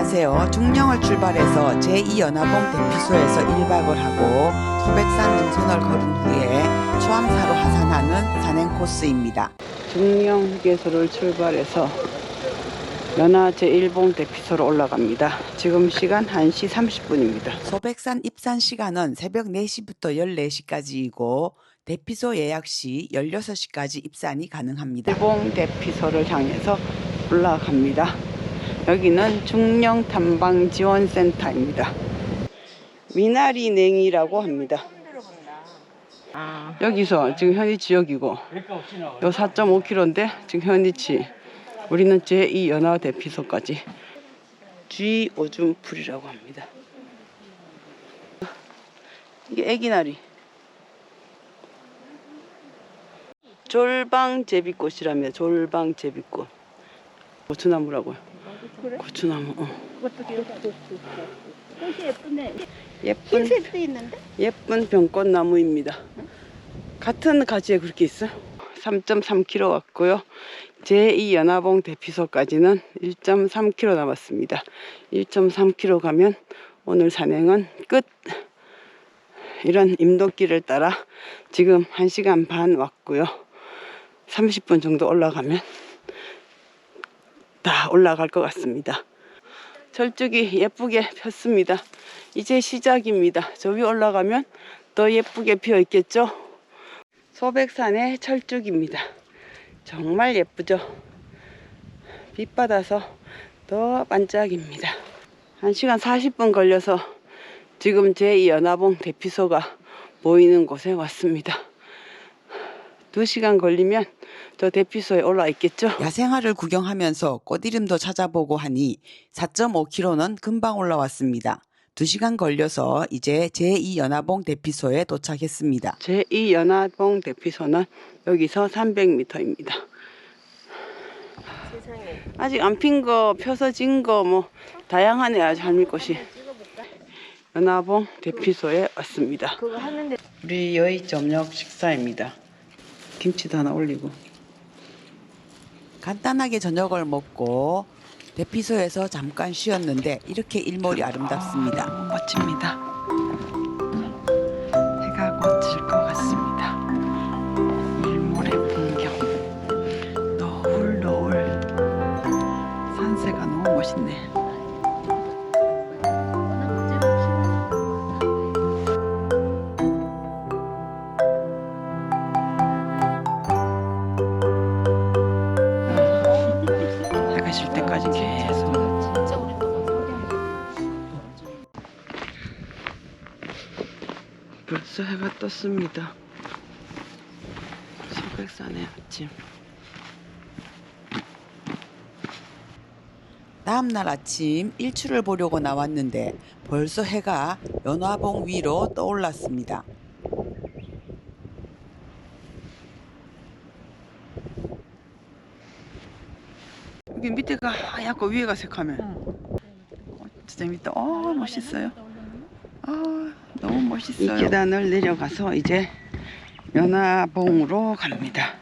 안녕하세요. 중령을 출발해서 제2연화봉 대피소에서 1박을 하고 소백산 능선을 걸은 후에 초암사로 하산하는 산행 코스입니다. 중령 휴게소를 출발해서 연화 제1봉 대피소로 올라갑니다. 지금 시간 1시 30분입니다. 소백산 입산 시간은 새벽 4시부터 14시까지이고 대피소 예약 시 16시까지 입산이 가능합니다. 1봉 대피소를 향해서 올라갑니다. 여기는 중령 탐방 지원센터입니다. 미나리 냉이라고 합니다. 여기서 지금 현위치 여기고 요 4.5km인데 지금 현위치 우리는 제2연화 대피소까지 G 오줌풀이라고 합니다. 이게 애기나리 졸방제비꽃이라며. 졸방제비꽃 고추나무라고요. 그래? 고추나무. 그것도 귀엽고. 꽃이 예쁘네. 예쁜 흰색도 있는데? 예쁜 병꽃나무입니다. 같은 가지에 그렇게 있어요. 3.3km 왔고요. 제2연화봉 대피소까지는 1.3km 남았습니다. 1.3km 가면 오늘 산행은 끝. 이런 임도길을 따라 지금 1시간 반 왔고요. 30분 정도 올라가면 다 올라갈 것 같습니다. 철쭉이 예쁘게 폈습니다. 이제 시작입니다. 저 위 올라가면 더 예쁘게 피어 있겠죠? 소백산의 철쭉입니다. 정말 예쁘죠? 빛 받아서 더 반짝입니다. 1시간 40분 걸려서 지금 제2연화봉 대피소가 보이는 곳에 왔습니다. 2시간 걸리면 저 대피소에 올라 있겠죠? 야생화를 구경하면서 꽃 이름도 찾아보고 하니 4.5km는 금방 올라왔습니다. 2시간 걸려서 이제 제2연화봉 대피소에 도착했습니다. 제2연화봉 대피소는 여기서 300m입니다. 세상에. 아직 안 핀 거, 펴서 진 거 뭐 다양하네. 아주 할미꽃이. 연화봉 대피소에 왔습니다. 그거 하는데. 우리 여의 저녁 식사입니다. 김치도 하나 올리고 간단하게 저녁을 먹고 대피소에서 잠깐 쉬었는데 이렇게 일몰이 아름답습니다. 멋집니다. 해가 곧 질 것 같습니다. 일몰의 풍경 노을노을 산세가 너무 멋있네. 해가 질 때까지 계속 진짜 오랫동안 벌써 해가 떴습니다. 소백산의 아침. 다음날 아침 일출을 보려고 나왔는데 벌써 해가 연화봉 위로 떠올랐습니다. 여기 밑에가 하얗고 위에가 새카매. 진짜 재밌다. 멋있어요. 너무 멋있어요. 이 계단을 내려가서 이제 연화봉으로 갑니다.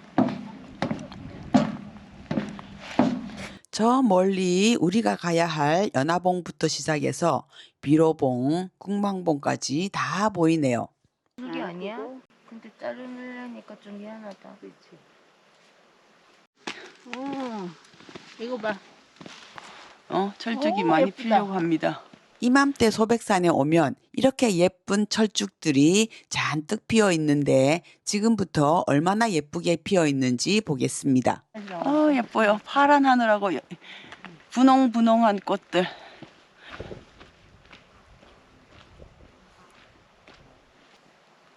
저 멀리 우리가 가야 할 연화봉부터 시작해서 비로봉, 궁망봉까지 다 보이네요. 그게 아니야? 근데 자르려니까 좀 미안하다. 이거 봐. 철쭉이 오, 많이 예쁘다. 피려고 합니다. 이맘때 소백산에 오면 이렇게 예쁜 철쭉들이 잔뜩 피어 있는데 지금부터 얼마나 예쁘게 피어 있는지 보겠습니다. 예뻐요. 파란 하늘하고 분홍분홍한 꽃들.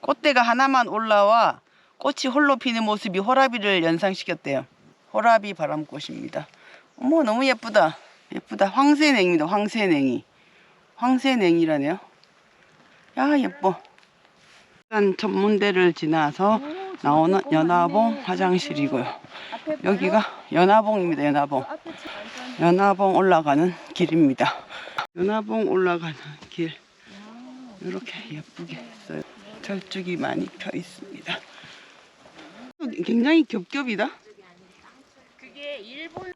꽃대가 하나만 올라와 꽃이 홀로 피는 모습이 호라비를 연상시켰대요. 호라비 바람꽃입니다. 어머, 너무 예쁘다. 예쁘다. 황새냉이입니다. 황새냉이. 황새냉이라네요. 야, 예뻐. 전문대를 지나서 나오는 연화봉 화장실이고요. 여기가 연화봉입니다. 연화봉. 연화봉 올라가는 길입니다. 연화봉 올라가는 길. 이렇게 예쁘게 했어요. 철쭉이 많이 펴 있습니다. 굉장히 겹겹이다. 그게 일본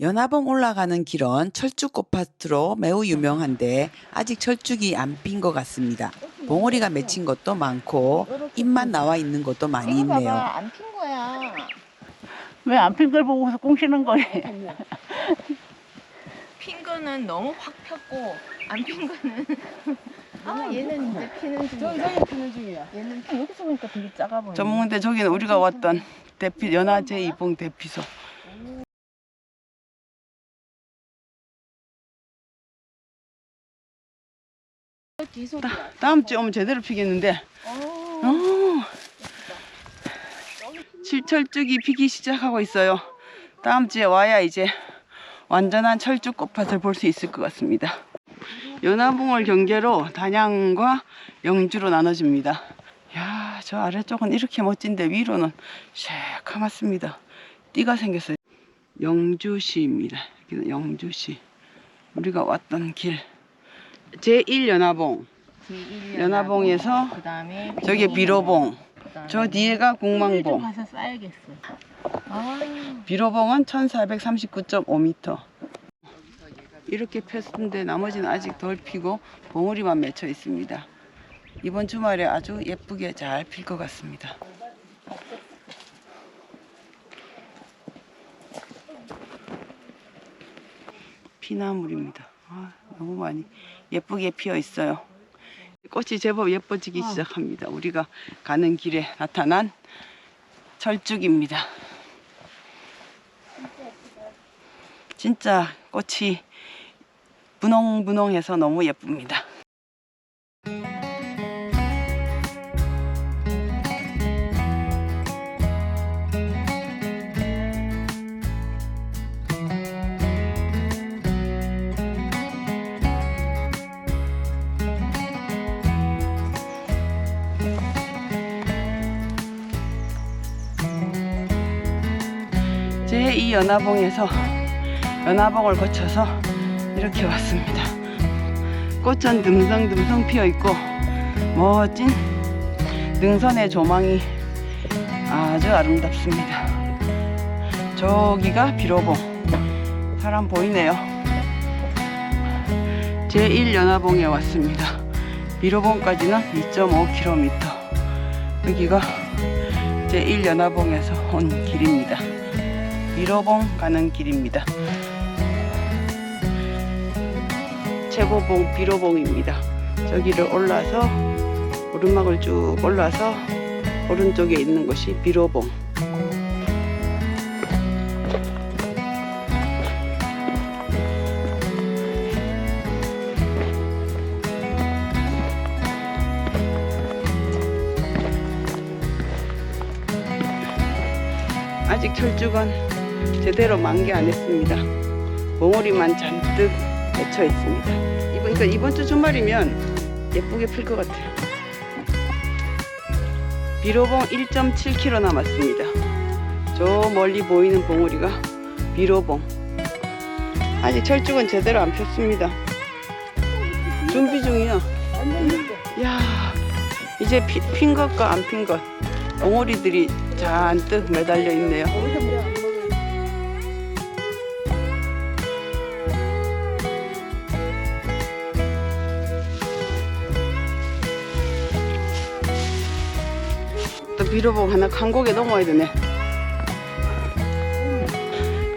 연화봉 올라가는 길은 철쭉 꽃밭으로 매우 유명한데 아직 철쭉이 안 핀 것 같습니다. 봉오리가 맺힌 것도 많고 잎만 나와 있는 것도 많이 이거 있네요. 봐봐, 안 핀 거야. 왜 안 핀 걸 보고서 꽁시는 거예요? 핀 거는 너무 확 폈고 안 핀 거는 아 얘는 이제 피는 중이야. 피는 중이야. 얘는 여기서 보니까 되게 작아 보여. 전문대 저기는 우리가 왔던 대피 연화 제2봉 대피소. 다음 주에 오면 제대로 피겠는데. 철쭉이 피기 시작하고 있어요. 다음 주에 와야 이제 완전한 철쭉 꽃밭을 볼 수 있을 것 같습니다. 연화봉을 경계로 단양과 영주로 나눠집니다. 야, 저 아래쪽은 이렇게 멋진데 위로는 새카맣습니다. 띠가 생겼어요. 영주시입니다. 여기는 영주시. 우리가 왔던 길. 제1연화봉. 연화봉에서 그다음에 저기 비로봉. 저 뒤에가 궁망봉. 가서 쌓야겠어. 아, 비로봉은 1439.5m. 이렇게 폈는데 나머지는 아직 덜 피고 봉우리만 맺혀 있습니다. 이번 주말에 아주 예쁘게 잘 필 것 같습니다. 피나물입니다. 너무 많이 예쁘게 피어 있어요. 꽃이 제법 예뻐지기 시작합니다. 우리가 가는 길에 나타난 철쭉입니다. 진짜 꽃이 분홍분홍해서 너무 예쁩니다. 제2 연화봉에서 연화봉을 거쳐서 이렇게 왔습니다. 꽃은 듬성듬성 피어 있고 멋진 능선의 조망이 아주 아름답습니다. 저기가 비로봉. 사람 보이네요. 제1 연화봉에 왔습니다. 비로봉까지는 2.5km. 여기가 제1 연화봉에서 온 길입니다. 비로봉 가는 길입니다. 최고봉 비로봉입니다. 저기를 올라서 오르막을 쭉 올라서 오른쪽에 있는 것이 비로봉. 아직 철쭉은 제대로 만개 안 했습니다. 봉오리만 잔뜩 맺혀 있습니다. 그러니까 이번 주 주말이면 예쁘게 필 것 같아요. 비로봉 1.7km 남았습니다. 저 멀리 보이는 봉오리가 비로봉. 아직 철쭉은 제대로 안 폈습니다. 준비 중이야. 야, 이제 핀 것과 안 핀 것 봉오리들이 잔뜩 매달려 있네요. 또 비로봉 하나 한곡에 넘어야 되네.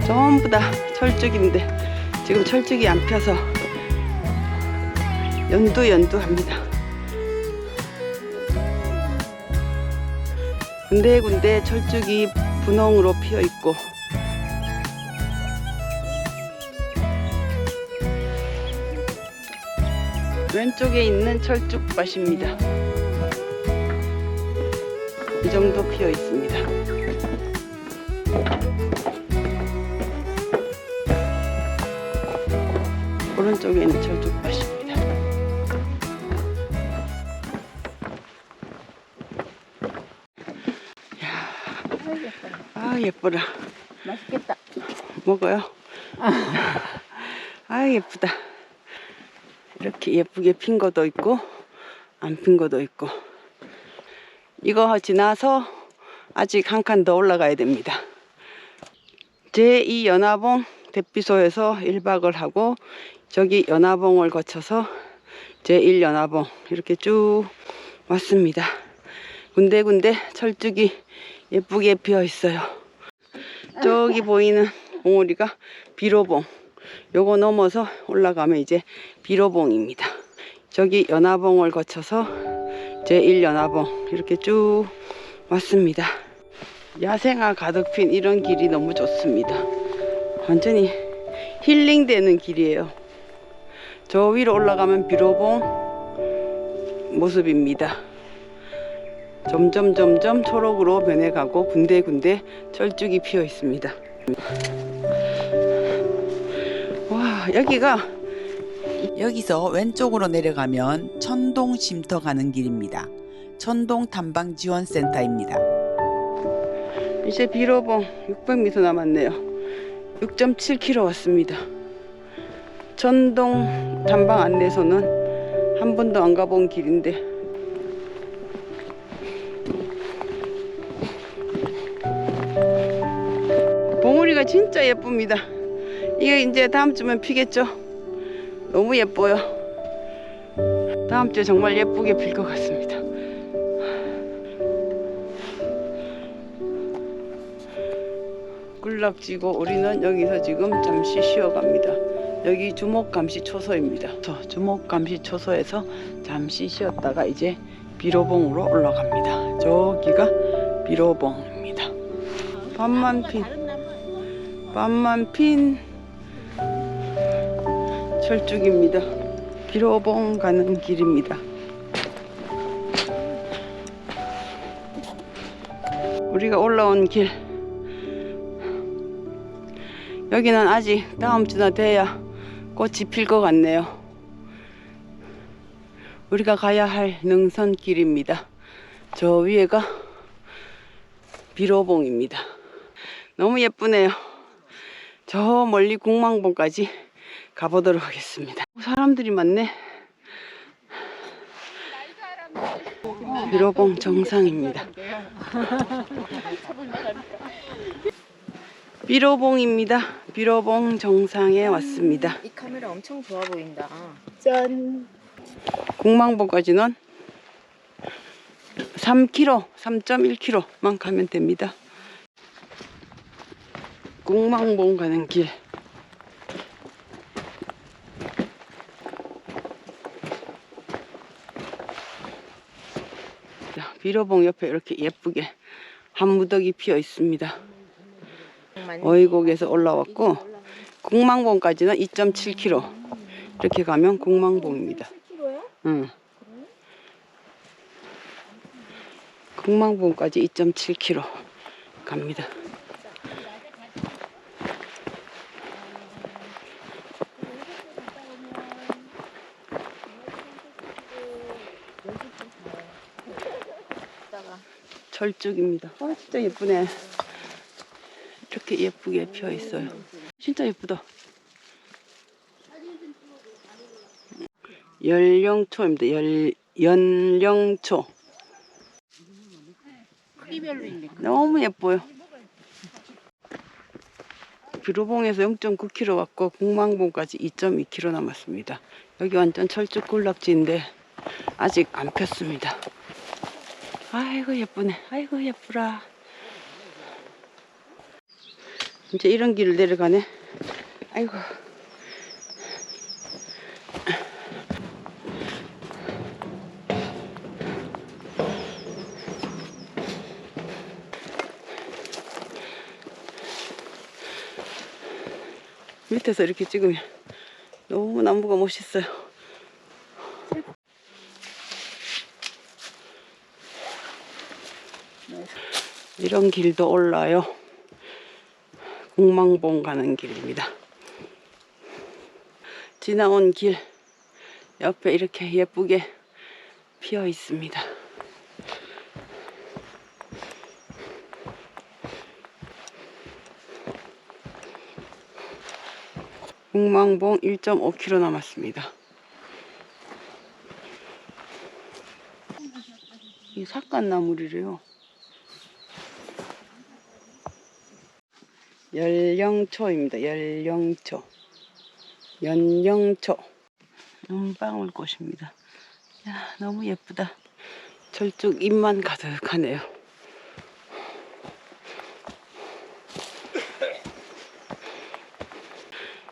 전부 다 철쭉인데 지금 철쭉이 안 펴서 연두합니다. 군데군데 철쭉이 분홍으로 피어 있고 왼쪽에 있는 철쭉밭입니다. 이 정도 피어 있습니다. 오른쪽에 있는 철쭉밭입니다. 아, 예뻐라. 맛있겠다. 먹어요. 아, 예쁘다. 이렇게 예쁘게 핀 것도 있고 안 핀 것도 있고. 이거 지나서 아직 한 칸 더 올라가야 됩니다. 제2 연화봉 대피소에서 1박을 하고 저기 연화봉을 거쳐서 제1연화봉 이렇게 쭉 왔습니다. 군데군데 철쭉이 예쁘게 피어 있어요. 저기 보이는 봉우리가 비로봉. 요거 넘어서 올라가면 이제 비로봉입니다. 저기 연화봉을 거쳐서 제1연화봉 이렇게 쭉 왔습니다. 야생화 가득 핀 이런 길이 너무 좋습니다. 완전히 힐링되는 길이에요. 저 위로 올라가면 비로봉 모습입니다. 점점 초록으로 변해가고 군데군데 철쭉이 피어 있습니다. 와, 여기서 왼쪽으로 내려가면 천동 쉼터 가는 길입니다. 천동 탐방지원센터입니다. 이제 비로봉 600m 남았네요. 6.7km 왔습니다. 천동 탐방 안내소는 한 번도 안 가본 길인데 봉우리가 진짜 예쁩니다. 이게 이제 다음 주면 피겠죠? 너무 예뻐요. 다음 주에 정말 예쁘게 필 것 같습니다. 꿀락지고 우리는 여기서 지금 잠시 쉬어갑니다. 여기 주목감시초소입니다. 주목감시초소에서 잠시 쉬었다가 이제 비로봉으로 올라갑니다. 저기가 비로봉입니다. 밤만 핀 철쭉입니다. 비로봉 가는 길입니다. 우리가 올라온 길, 여기는 아직 다음 주나 돼야 꽃이 필 것 같네요. 우리가 가야 할 능선길입니다. 저 위에가 비로봉입니다. 너무 예쁘네요. 저 멀리 궁망봉까지 가보도록 하겠습니다. 사람들이 많네. 비로봉 정상입니다. 비로봉입니다. 비로봉 정상에 왔습니다. 이 카메라 엄청 좋아 보인다. 짠. 궁망봉까지는 3km, 3.1km만 가면 됩니다. 궁망봉 가는 길. 비로봉 옆에 이렇게 예쁘게 한무더기 피어 있습니다. 어이곡에서 올라왔고 궁망봉까지는 2.7km. 이렇게 가면 궁망봉입니다. 응. 궁망봉까지 2.7km 갑니다. 철쭉입니다. 아, 진짜 예쁘네. 이렇게 예쁘게 피어 있어요. 진짜 예쁘다. 연령초입니다. 연령초. 크기별로 있네. 너무 예뻐요. 비로봉에서 0.9km 왔고 궁망봉까지 2.2km 남았습니다. 여기 완전 철쭉 군락지인데 아직 안 폈습니다. 아이고 예쁘네. 아이고 예쁘라. 이제 이런 길을 내려가네. 아이고. 밑에서 이렇게 찍으면 너무 나무가 멋있어요. 이런 길도 올라요. 궁망봉 가는 길입니다. 지나온 길 옆에 이렇게 예쁘게 피어 있습니다. 궁망봉 1.5km 남았습니다. 이 삭간나물이래요. 연령초입니다. 연령초. 연령초. 눈방울꽃입니다. 야, 너무 예쁘다. 철쭉 잎만 가득하네요.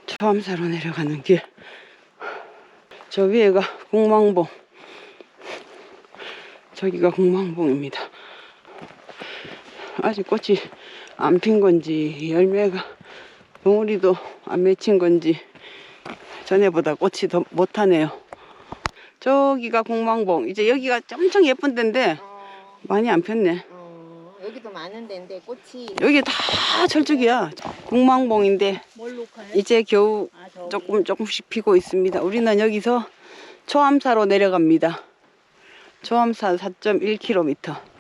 초암사로 내려가는 길. 저 위에가 공망봉. 저기가 공망봉입니다. 아직 꽃이 안 핀 건지 열매가 봉우리도 안 맺힌 건지 전에보다 꽃이 더 못하네요. 저기가 공망봉. 이제 여기가 엄청 예쁜 데인데 많이 안 폈네. 여기도 많은 데인데 꽃이 여기 다 철쭉이야. 공망봉인데 뭘로 가요? 이제 겨우 조금씩 피고 있습니다. 우리는 여기서 초암사로 내려갑니다. 초암사 4.1km.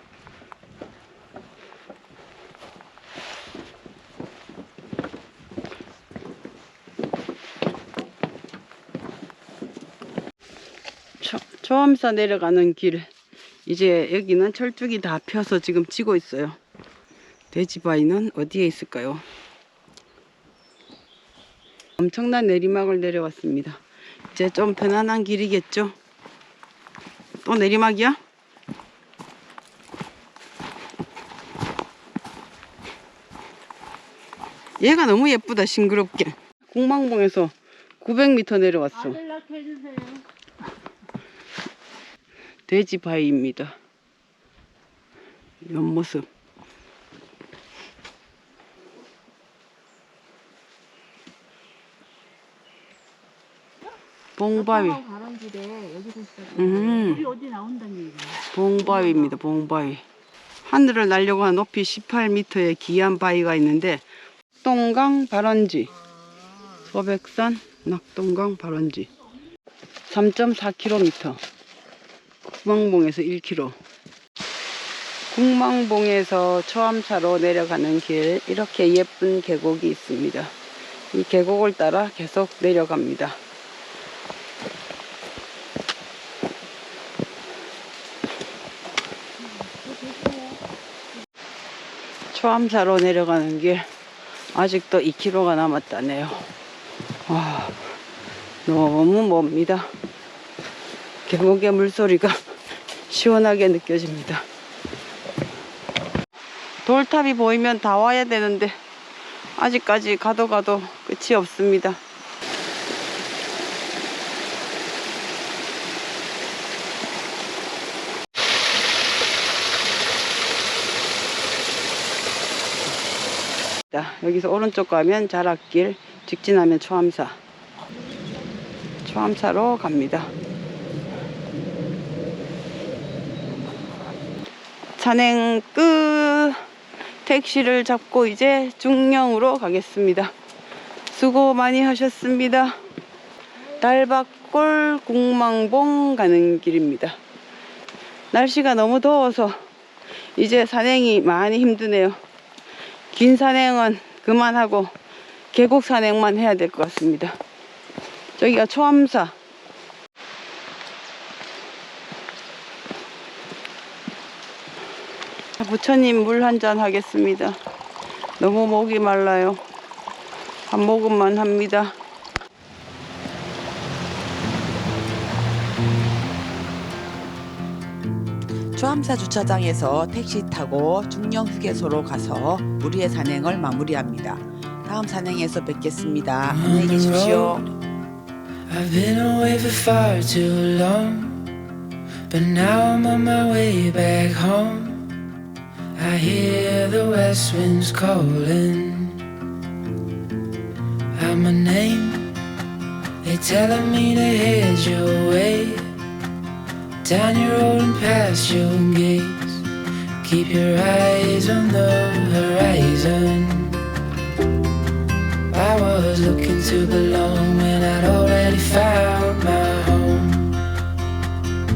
초암사 내려가는 길. 이제 여기는 철쭉이 다 펴서 지금 지고 있어요. 돼지바위는 어디에 있을까요? 엄청난 내리막을 내려왔습니다. 이제 좀 편안한 길이겠죠? 또 내리막이야? 얘가 너무 예쁘다. 싱그럽게. 공망봉에서 900m 내려왔어. 돼지바위입니다. 옆모습. 봉바위. 어디 나온다는 얘기야? 봉바위입니다. 봉바위. 하늘을 날려고 한 높이 18m의 기이한 바위가 있는데 낙동강 발원지. 소백산 낙동강 발원지. 3.4km. 국망봉에서 1km. 국망봉에서 초암사로 내려가는 길. 이렇게 예쁜 계곡이 있습니다. 이 계곡을 따라 계속 내려갑니다. 초암사로 내려가는 길. 아직도 2km가 남았다네요. 와, 너무 멉니다. 계곡의 물소리가 시원하게 느껴집니다. 돌탑이 보이면 다 와야 되는데 아직까지 가도 끝이 없습니다. 여기서 오른쪽 가면 자락길, 직진하면 초암사. 초암사로 갑니다. 산행 끝. 택시를 잡고 이제 중령으로 가겠습니다. 수고 많이 하셨습니다. 달밭골 국망봉 가는 길입니다. 날씨가 너무 더워서 이제 산행이 많이 힘드네요. 긴 산행은 그만하고 계곡 산행만 해야 될 것 같습니다. 저기가 초암사. 부처님 물 한잔 하겠습니다. 너무 목이 말라요. 한 모금만 합니다. 초암사 주차장에서 택시 타고 중령 휴게소로 가서 우리의 산행을 마무리합니다. 다음 산행에서 뵙겠습니다. 안녕히 계십시오. I've been away for far too long, but now I'm on my way back home. I hear the west winds calling out my name. They're telling me to head your way, down your road and past your gates. Keep your eyes on the horizon. I was looking to belong when I'd already found my